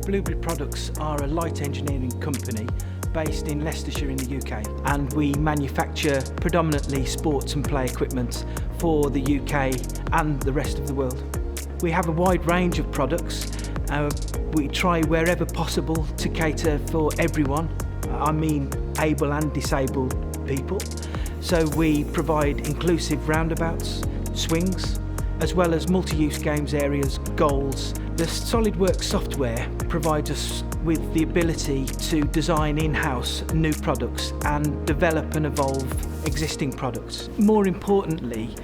Blueberry Products are a light engineering company based in Leicestershire in the UK, and we manufacture predominantly sports and play equipment for the UK and the rest of the world. We have a wide range of products. We try wherever possible to cater for everyone, I mean able and disabled people. So we provide inclusive roundabouts, swings, as well as multi-use games areas, goals. The SOLIDWORKS software provides us with the ability to design in-house new products and develop and evolve existing products. More importantly,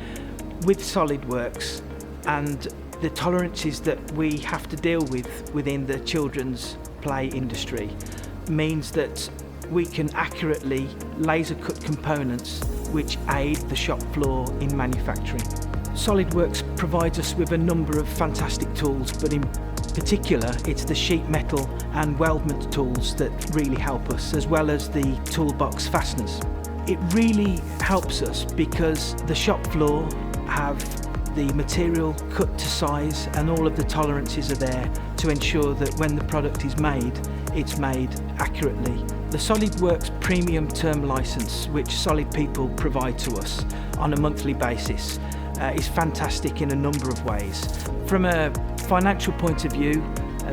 with SOLIDWORKS and the tolerances that we have to deal with within the children's play industry means that we can accurately laser cut components which aid the shop floor in manufacturing. SOLIDWORKS provides us with a number of fantastic tools, but in particular it's the sheet metal and weldment tools that really help us, as well as the toolbox fasteners. It really helps us because the shop floor have the material cut to size and all of the tolerances are there to ensure that when the product is made, it's made accurately. The SOLIDWORKS premium term license, which Solid People provide to us on a monthly basis, is fantastic in a number of ways. From a financial point of view,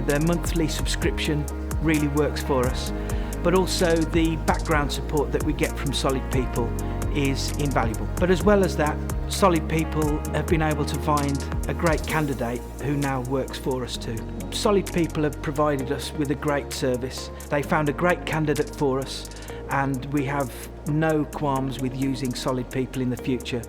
the monthly subscription really works for us, but also the background support that we get from Solid People is invaluable. But as well as that, Solid People have been able to find a great candidate who now works for us too. Solid People have provided us with a great service. They found a great candidate for us, and we have no qualms with using Solid People in the future.